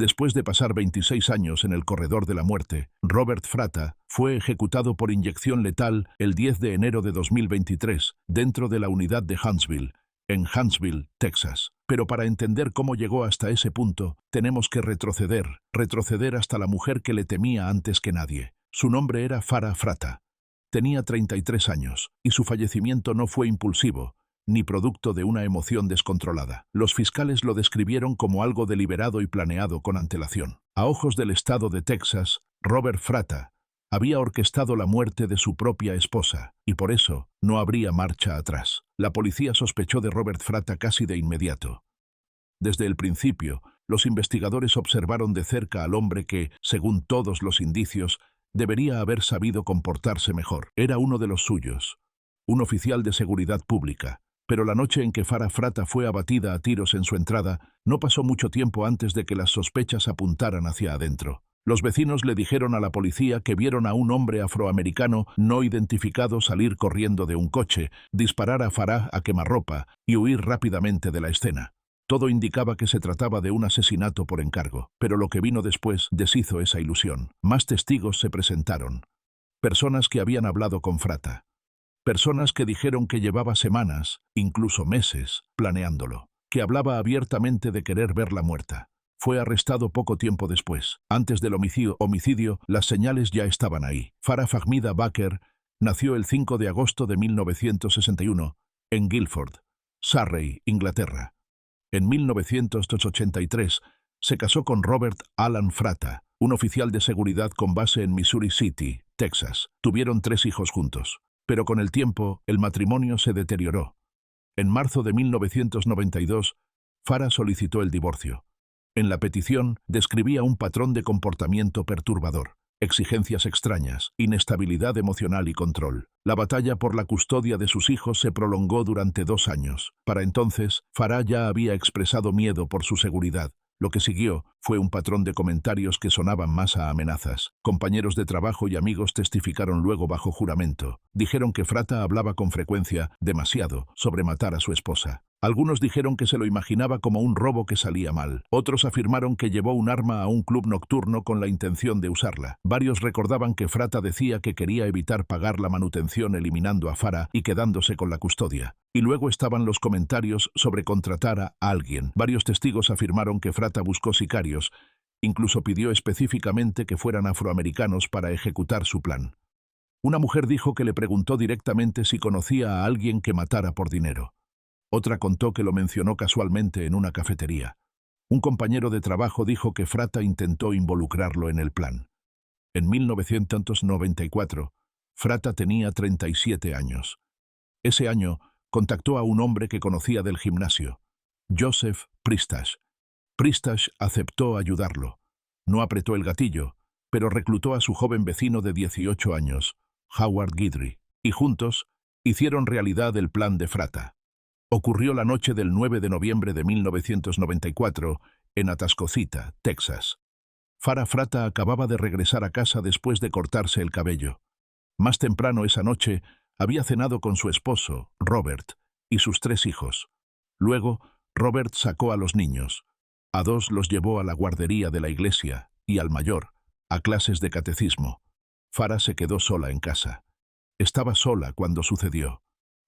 Después de pasar 26 años en el corredor de la muerte, Robert Fratta fue ejecutado por inyección letal el 10 de enero de 2023 dentro de la unidad de Huntsville, en Huntsville, Texas. Pero para entender cómo llegó hasta ese punto, tenemos que retroceder hasta la mujer que le temía antes que nadie. Su nombre era Farah Fratta. Tenía 33 años, y su fallecimiento no fue impulsivo, ni producto de una emoción descontrolada. Los fiscales lo describieron como algo deliberado y planeado con antelación. A ojos del estado de Texas, Robert Fratta había orquestado la muerte de su propia esposa, y por eso no habría marcha atrás. La policía sospechó de Robert Fratta casi de inmediato. Desde el principio, los investigadores observaron de cerca al hombre que, según todos los indicios, debería haber sabido comportarse mejor. Era uno de los suyos, un oficial de seguridad pública. Pero la noche en que Farah Fratta fue abatida a tiros en su entrada, no pasó mucho tiempo antes de que las sospechas apuntaran hacia adentro. Los vecinos le dijeron a la policía que vieron a un hombre afroamericano no identificado salir corriendo de un coche, disparar a Farah a quemarropa y huir rápidamente de la escena. Todo indicaba que se trataba de un asesinato por encargo, pero lo que vino después deshizo esa ilusión. Más testigos se presentaron. Personas que habían hablado con Fratta. Personas que dijeron que llevaba semanas, incluso meses, planeándolo. Que hablaba abiertamente de querer verla muerta. Fue arrestado poco tiempo después. Antes del homicidio, las señales ya estaban ahí. Farah Fahmida Baker nació el 5 de agosto de 1961 en Guildford, Surrey, Inglaterra. En 1983 se casó con Robert Alan Fratta, un oficial de seguridad con base en Missouri City, Texas. Tuvieron 3 hijos juntos. Pero con el tiempo, el matrimonio se deterioró. En marzo de 1992, Farah solicitó el divorcio. En la petición, describía un patrón de comportamiento perturbador, exigencias extrañas, inestabilidad emocional y control. La batalla por la custodia de sus hijos se prolongó durante 2 años. Para entonces, Farah ya había expresado miedo por su seguridad. Lo que siguió fue un patrón de comentarios que sonaban más a amenazas. Compañeros de trabajo y amigos testificaron luego bajo juramento. Dijeron que Fratta hablaba con frecuencia, demasiado, sobre matar a su esposa. Algunos dijeron que se lo imaginaba como un robo que salía mal. Otros afirmaron que llevó un arma a un club nocturno con la intención de usarla. Varios recordaban que Fratta decía que quería evitar pagar la manutención eliminando a Farah y quedándose con la custodia. Y luego estaban los comentarios sobre contratar a alguien. Varios testigos afirmaron que Fratta buscó sicarios, incluso pidió específicamente que fueran afroamericanos para ejecutar su plan. Una mujer dijo que le preguntó directamente si conocía a alguien que matara por dinero. Otra contó que lo mencionó casualmente en una cafetería. Un compañero de trabajo dijo que Fratta intentó involucrarlo en el plan. En 1994, Fratta tenía 37 años. Ese año, contactó a un hombre que conocía del gimnasio, Joseph Pristash. Pristash aceptó ayudarlo. No apretó el gatillo, pero reclutó a su joven vecino de 18 años, Howard Guidry, y juntos hicieron realidad el plan de Fratta. Ocurrió la noche del 9 de noviembre de 1994 en Atascocita, Texas. Farah Fratta acababa de regresar a casa después de cortarse el cabello. Más temprano esa noche había cenado con su esposo, Robert, y sus 3 hijos. Luego, Robert sacó a los niños. A 2 los llevó a la guardería de la iglesia y al mayor, a clases de catecismo. Farah se quedó sola en casa. Estaba sola cuando sucedió.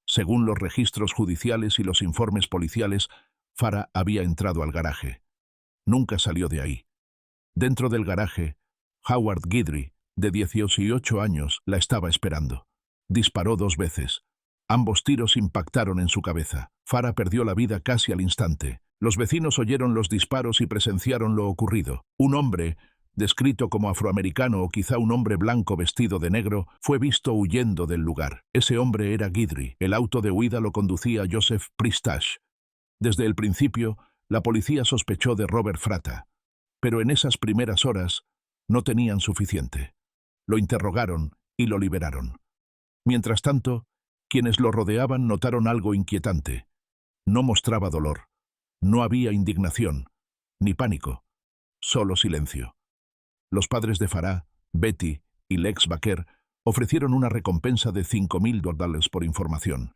Según los registros judiciales y los informes policiales, Farah había entrado al garaje. Nunca salió de ahí. Dentro del garaje, Howard Guidry, de 18 años, la estaba esperando. Disparó 2 veces. Ambos tiros impactaron en su cabeza. Farah perdió la vida casi al instante. Los vecinos oyeron los disparos y presenciaron lo ocurrido. Un hombre, descrito como afroamericano o quizá un hombre blanco vestido de negro, fue visto huyendo del lugar. Ese hombre era Guidry. El auto de huida lo conducía Joseph Pristash. Desde el principio, la policía sospechó de Robert Fratta, pero en esas primeras horas no tenían suficiente. Lo interrogaron y lo liberaron. Mientras tanto, quienes lo rodeaban notaron algo inquietante. No mostraba dolor. No había indignación, ni pánico, solo silencio. Los padres de Farah, Betty y Lex Baker, ofrecieron una recompensa de $5,000 por información.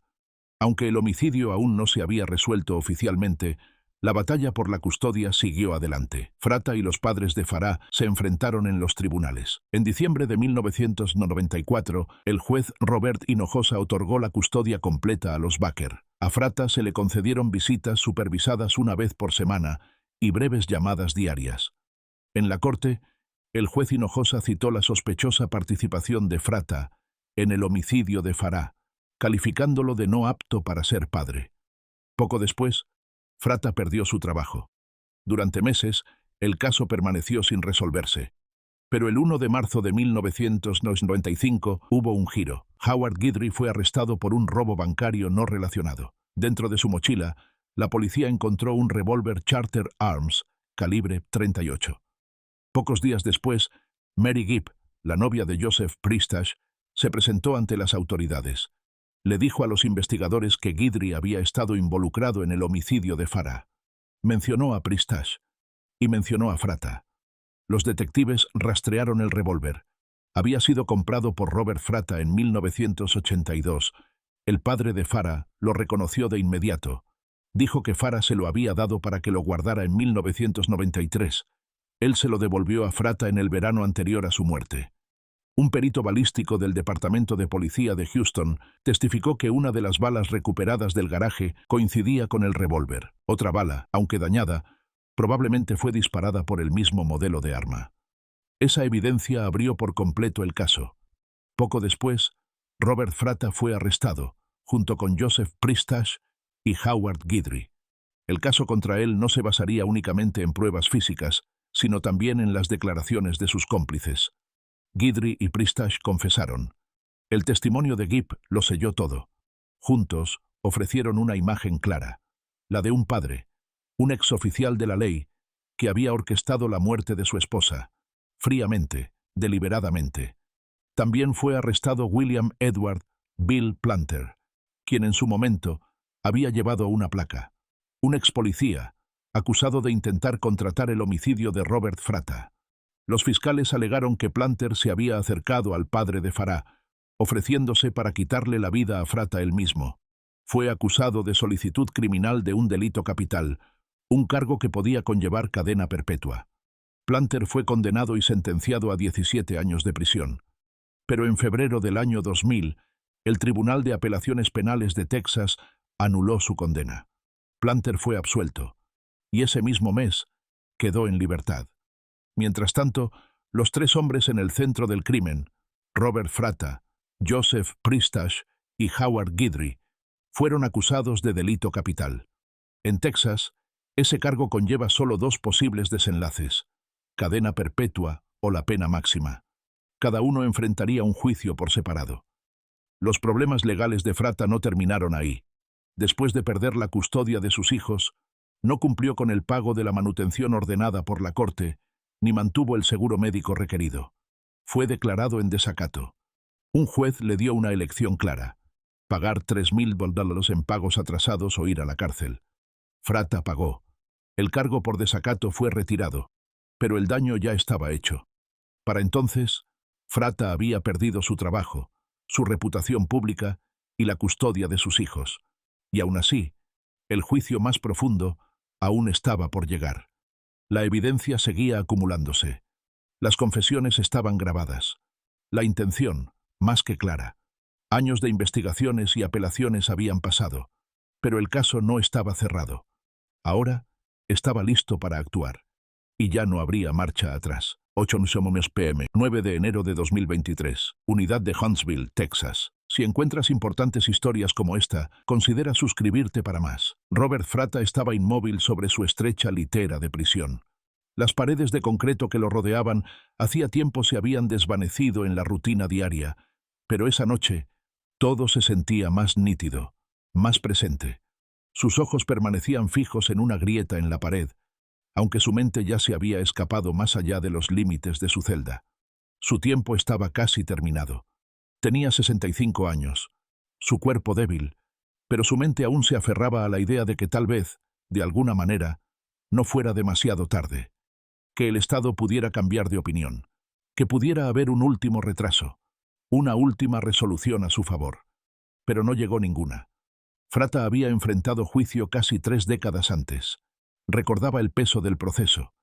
Aunque el homicidio aún no se había resuelto oficialmente, La batalla por la custodia siguió adelante. Fratta y los padres de Farah se enfrentaron en los tribunales. En diciembre de 1994, el juez Robert Hinojosa otorgó la custodia completa a los Baker. A Fratta se le concedieron visitas supervisadas una vez por semana y breves llamadas diarias. En la corte, el juez Hinojosa citó la sospechosa participación de Fratta en el homicidio de Farah, calificándolo de no apto para ser padre. Poco después, Fratta perdió su trabajo. Durante meses, el caso permaneció sin resolverse. Pero el 1 de marzo de 1995 hubo un giro. Howard Guidry fue arrestado por un robo bancario no relacionado. Dentro de su mochila, la policía encontró un revólver Charter Arms, calibre .38. Pocos días después, Mary Gibb, la novia de Joseph Pristash, se presentó ante las autoridades. Le dijo a los investigadores que Guidry había estado involucrado en el homicidio de Farah. Mencionó a Pristash y mencionó a Fratta. Los detectives rastrearon el revólver. Había sido comprado por Robert Fratta en 1982. El padre de Farah lo reconoció de inmediato. Dijo que Farah se lo había dado para que lo guardara en 1993. Él se lo devolvió a Fratta en el verano anterior a su muerte. Un perito balístico del Departamento de Policía de Houston testificó que una de las balas recuperadas del garaje coincidía con el revólver. Otra bala, aunque dañada, probablemente fue disparada por el mismo modelo de arma. Esa evidencia abrió por completo el caso. Poco después, Robert Fratta fue arrestado, junto con Joseph Pristash y Howard Guidry. El caso contra él no se basaría únicamente en pruebas físicas, sino también en las declaraciones de sus cómplices. Guidry y Pristash confesaron. El testimonio de Gibb lo selló todo. Juntos, ofrecieron una imagen clara, la de un padre, un exoficial de la ley, que había orquestado la muerte de su esposa, fríamente, deliberadamente. También fue arrestado William Edward Bill Planter, quien en su momento había llevado una placa, un expolicía, acusado de intentar contratar el homicidio de Robert Fratta. Los fiscales alegaron que Planter se había acercado al padre de Farah, ofreciéndose para quitarle la vida a Fratta él mismo. Fue acusado de solicitud criminal de un delito capital, un cargo que podía conllevar cadena perpetua. Planter fue condenado y sentenciado a 17 años de prisión. Pero en febrero del año 2000, el Tribunal de Apelaciones Penales de Texas anuló su condena. Planter fue absuelto, y ese mismo mes quedó en libertad. Mientras tanto, los tres hombres en el centro del crimen, Robert Fratta, Joseph Pristash y Howard Guidry, fueron acusados de delito capital. En Texas, ese cargo conlleva solo dos posibles desenlaces: cadena perpetua o la pena máxima. Cada uno enfrentaría un juicio por separado. Los problemas legales de Fratta no terminaron ahí. Después de perder la custodia de sus hijos, no cumplió con el pago de la manutención ordenada por la corte, ni mantuvo el seguro médico requerido. Fue declarado en desacato. Un juez le dio una elección clara: pagar $3,000 en pagos atrasados o ir a la cárcel. Fratta pagó. El cargo por desacato fue retirado, pero el daño ya estaba hecho. Para entonces, Fratta había perdido su trabajo, su reputación pública y la custodia de sus hijos. Y aún así, el juicio más profundo aún estaba por llegar. La evidencia seguía acumulándose. Las confesiones estaban grabadas. La intención, más que clara. Años de investigaciones y apelaciones habían pasado, pero el caso no estaba cerrado. Ahora estaba listo para actuar. Y ya no habría marcha atrás. 8 p.m., 9 de enero de 2023, Unidad de Huntsville, Texas. Si encuentras importantes historias como esta, considera suscribirte para más. Robert Fratta estaba inmóvil sobre su estrecha litera de prisión. Las paredes de concreto que lo rodeaban hacía tiempo se habían desvanecido en la rutina diaria, pero esa noche todo se sentía más nítido, más presente. Sus ojos permanecían fijos en una grieta en la pared, aunque su mente ya se había escapado más allá de los límites de su celda. Su tiempo estaba casi terminado. Tenía 65 años, su cuerpo débil, pero su mente aún se aferraba a la idea de que tal vez, de alguna manera, no fuera demasiado tarde, que el Estado pudiera cambiar de opinión, que pudiera haber un último retraso, una última resolución a su favor. Pero no llegó ninguna. Fratta había enfrentado juicio casi 3 décadas antes. Recordaba el peso del proceso,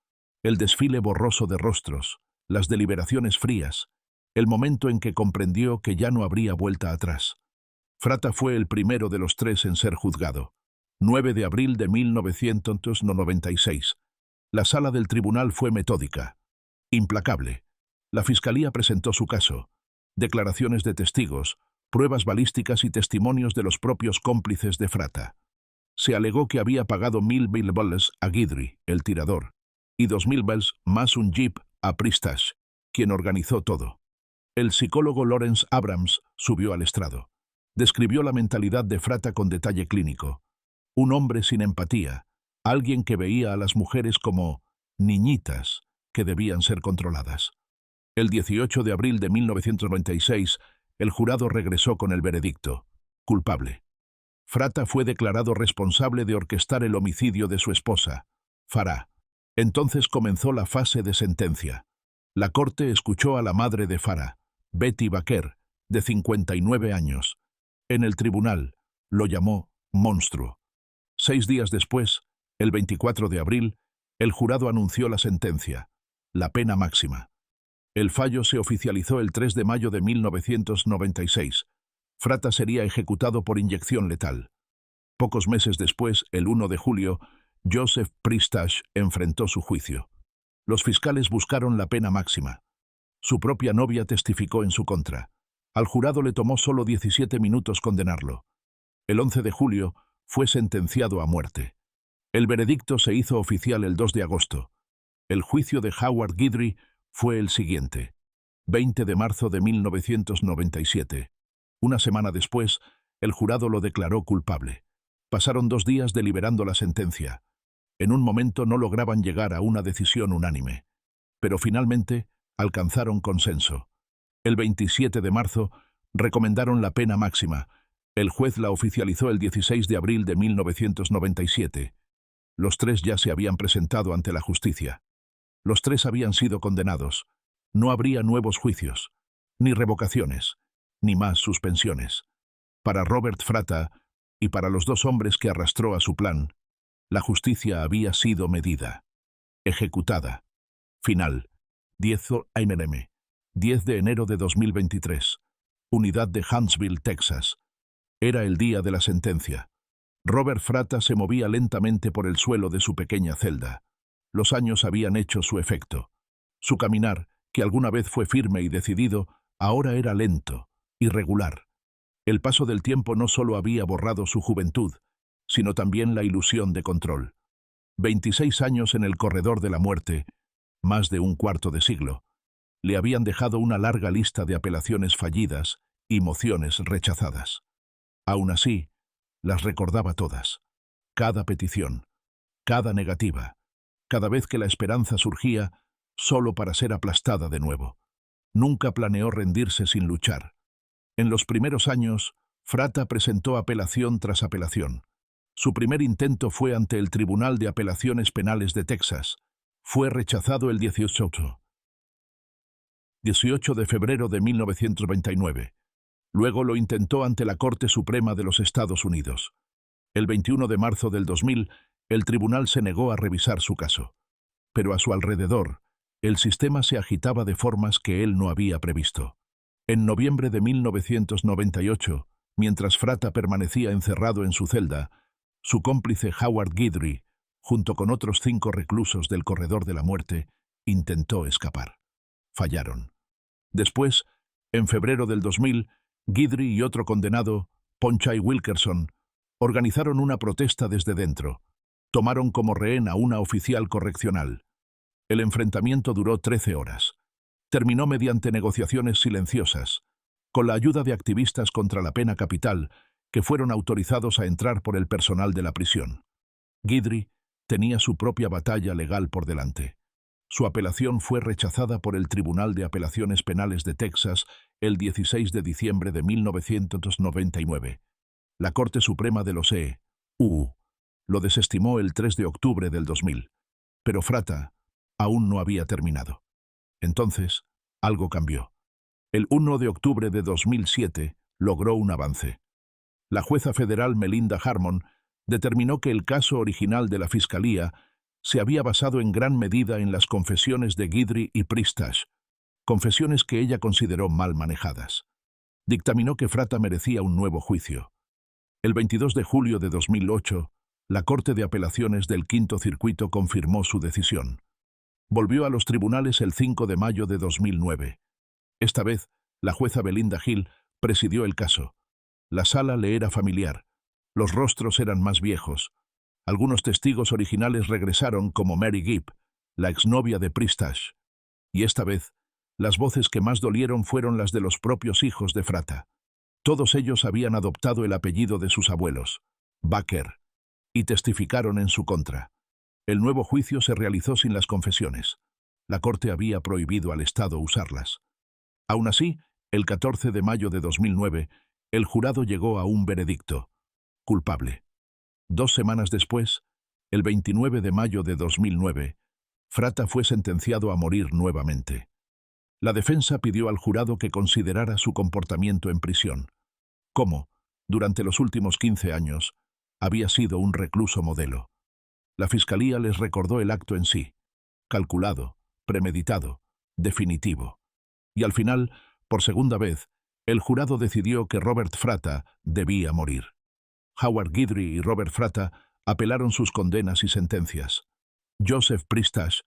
el desfile borroso de rostros, las deliberaciones frías, el momento en que comprendió que ya no habría vuelta atrás. Fratta fue el primero de los tres en ser juzgado. 9 de abril de 1996. La sala del tribunal fue metódica, implacable. La fiscalía presentó su caso, declaraciones de testigos, pruebas balísticas y testimonios de los propios cómplices de Fratta. Se alegó que había pagado 1.000 bells a Guidry, el tirador, y 2.000 bells más un jeep a Pristash, quien organizó todo. El psicólogo Lawrence Abrams subió al estrado. Describió la mentalidad de Fratta con detalle clínico. Un hombre sin empatía, alguien que veía a las mujeres como niñitas que debían ser controladas. El 18 de abril de 1996, el jurado regresó con el veredicto: culpable. Fratta fue declarado responsable de orquestar el homicidio de su esposa, Farah. Entonces comenzó la fase de sentencia. La corte escuchó a la madre de Farah, Betty Baker, de 59 años. En el tribunal lo llamó monstruo. 6 días después, el 24 de abril, el jurado anunció la sentencia, la pena máxima. El fallo se oficializó el 3 de mayo de 1996. Fratta sería ejecutado por inyección letal. Pocos meses después, el 1 de julio, Joseph Pristash enfrentó su juicio. Los fiscales buscaron la pena máxima. Su propia novia testificó en su contra. Al jurado le tomó solo 17 minutos condenarlo. El 11 de julio fue sentenciado a muerte. El veredicto se hizo oficial el 2 de agosto. El juicio de Howard Guidry fue el siguiente. 20 de marzo de 1997. Una semana después, el jurado lo declaró culpable. Pasaron 2 días deliberando la sentencia. En un momento no lograban llegar a una decisión unánime. Pero finalmente alcanzaron consenso. El 27 de marzo recomendaron la pena máxima. El juez la oficializó el 16 de abril de 1997. Los tres ya se habían presentado ante la justicia. Los tres habían sido condenados. No habría nuevos juicios, ni revocaciones, ni más suspensiones. Para Robert Fratta y para los 2 hombres que arrastró a su plan, la justicia había sido medida, ejecutada. Final. 10 a.m. 10 de enero de 2023. Unidad de Huntsville, Texas. Era el día de la sentencia. Robert Fratta se movía lentamente por el suelo de su pequeña celda. Los años habían hecho su efecto. Su caminar, que alguna vez fue firme y decidido, ahora era lento, irregular. El paso del tiempo no solo había borrado su juventud, sino también la ilusión de control. 26 años en el corredor de la muerte, más de un cuarto de siglo, le habían dejado una larga lista de apelaciones fallidas y mociones rechazadas. Aún así, las recordaba todas. Cada petición, cada negativa, cada vez que la esperanza surgía, solo para ser aplastada de nuevo. Nunca planeó rendirse sin luchar. En los primeros años, Fratta presentó apelación tras apelación. Su primer intento fue ante el Tribunal de Apelaciones Penales de Texas. Fue rechazado el 18 de febrero de 1929. Luego lo intentó ante la Corte Suprema de los Estados Unidos. El 21 de marzo del 2000, el tribunal se negó a revisar su caso. Pero a su alrededor, el sistema se agitaba de formas que él no había previsto. En noviembre de 1998, mientras Fratta permanecía encerrado en su celda, su cómplice Howard Guidry, junto con otros 5 reclusos del corredor de la muerte, intentó escapar. Fallaron. Después, en febrero del 2000, Guidry y otro condenado, Ponchai Wilkerson, organizaron una protesta desde dentro. Tomaron como rehén a una oficial correccional. El enfrentamiento duró 13 horas. Terminó mediante negociaciones silenciosas, con la ayuda de activistas contra la pena capital, que fueron autorizados a entrar por el personal de la prisión. Guidry tenía su propia batalla legal por delante. Su apelación fue rechazada por el Tribunal de Apelaciones Penales de Texas el 16 de diciembre de 1999. La Corte Suprema de los E.U. lo desestimó el 3 de octubre del 2000. Pero Fratta aún no había terminado. Entonces, algo cambió. El 1 de octubre de 2007 logró un avance. La jueza federal Melinda Harmon determinó que el caso original de la Fiscalía se había basado en gran medida en las confesiones de Guidry y Pristash, confesiones que ella consideró mal manejadas. Dictaminó que Fratta merecía un nuevo juicio. El 22 de julio de 2008, la Corte de Apelaciones del Quinto Circuito confirmó su decisión. Volvió a los tribunales el 5 de mayo de 2009. Esta vez, la jueza Belinda Hill presidió el caso. La sala le era familiar. Los rostros eran más viejos. Algunos testigos originales regresaron, como Mary Gibb, la exnovia de Pristash. Y esta vez, las voces que más dolieron fueron las de los propios hijos de Fratta. Todos ellos habían adoptado el apellido de sus abuelos, Baker, y testificaron en su contra. El nuevo juicio se realizó sin las confesiones. La Corte había prohibido al Estado usarlas. Aún así, el 14 de mayo de 2009, el jurado llegó a un veredicto: culpable. 2 semanas después, el 29 de mayo de 2009, Fratta fue sentenciado a morir nuevamente. La defensa pidió al jurado que considerara su comportamiento en prisión. Cómo, durante los últimos 15 años, había sido un recluso modelo. La fiscalía les recordó el acto en sí: calculado, premeditado, definitivo. Y al final, por segunda vez, el jurado decidió que Robert Fratta debía morir. Howard Guidry y Robert Fratta apelaron sus condenas y sentencias. Joseph Pristash,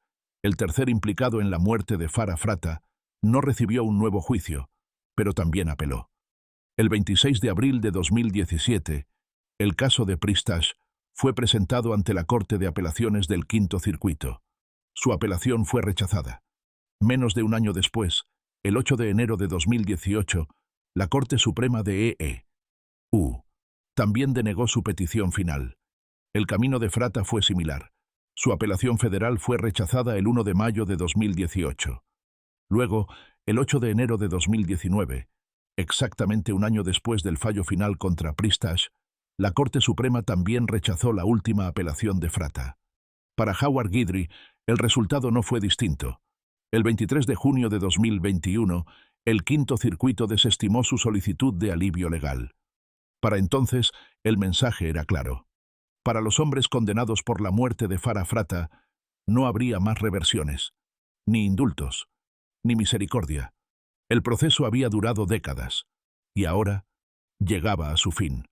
el tercer implicado en la muerte de Farah Fratta, no recibió un nuevo juicio, pero también apeló. El 26 de abril de 2017, el caso de Pristash fue presentado ante la Corte de Apelaciones del Quinto Circuito. Su apelación fue rechazada. Menos de un año después, el 8 de enero de 2018, la Corte Suprema de EU también denegó su petición final. El camino de Fratta fue similar. Su apelación federal fue rechazada el 1 de mayo de 2018. Luego, el 8 de enero de 2019, exactamente un año después del fallo final contra Pristash, la Corte Suprema también rechazó la última apelación de Fratta. Para Howard Guidry, el resultado no fue distinto. El 23 de junio de 2021, el Quinto Circuito desestimó su solicitud de alivio legal. Para entonces, el mensaje era claro. Para los hombres condenados por la muerte de Farah Fratta, no habría más reversiones, ni indultos, ni misericordia. El proceso había durado décadas, y ahora llegaba a su fin.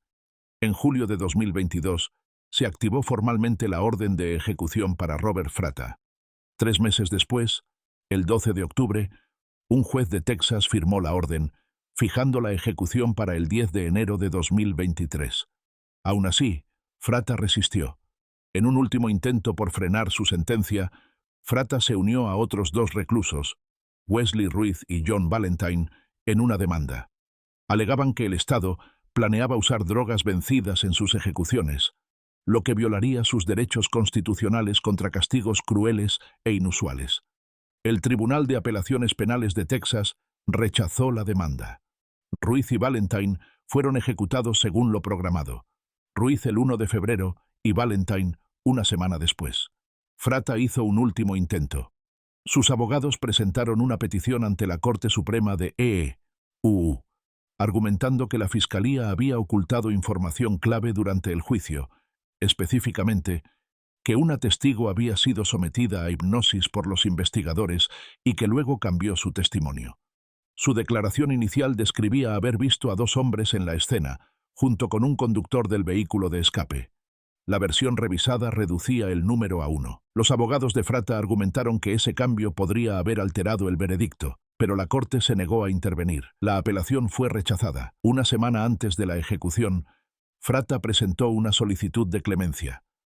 En julio de 2022, se activó formalmente la orden de ejecución para Robert Fratta. 3 meses después, el 12 de octubre, un juez de Texas firmó la orden, fijando la ejecución para el 10 de enero de 2023. Aún así, Fratta resistió. En un último intento por frenar su sentencia, Fratta se unió a otros 2 reclusos, Wesley Ruiz y John Valentine, en una demanda. Alegaban que el Estado planeaba usar drogas vencidas en sus ejecuciones, lo que violaría sus derechos constitucionales contra castigos crueles e inusuales. El Tribunal de Apelaciones Penales de Texas rechazó la demanda. Ruiz y Valentine fueron ejecutados según lo programado. Ruiz el 1 de febrero y Valentine una semana después. Fratta hizo un último intento. Sus abogados presentaron una petición ante la Corte Suprema de EU, argumentando que la Fiscalía había ocultado información clave durante el juicio, específicamente que una testigo había sido sometida a hipnosis por los investigadores y que luego cambió su testimonio. Su declaración inicial describía haber visto a 2 hombres en la escena, junto con un conductor del vehículo de escape. La versión revisada reducía el número a 1. Los abogados de Fratta argumentaron que ese cambio podría haber alterado el veredicto, pero la Corte se negó a intervenir. La apelación fue rechazada. Una semana antes de la ejecución, Fratta presentó una solicitud de clemencia.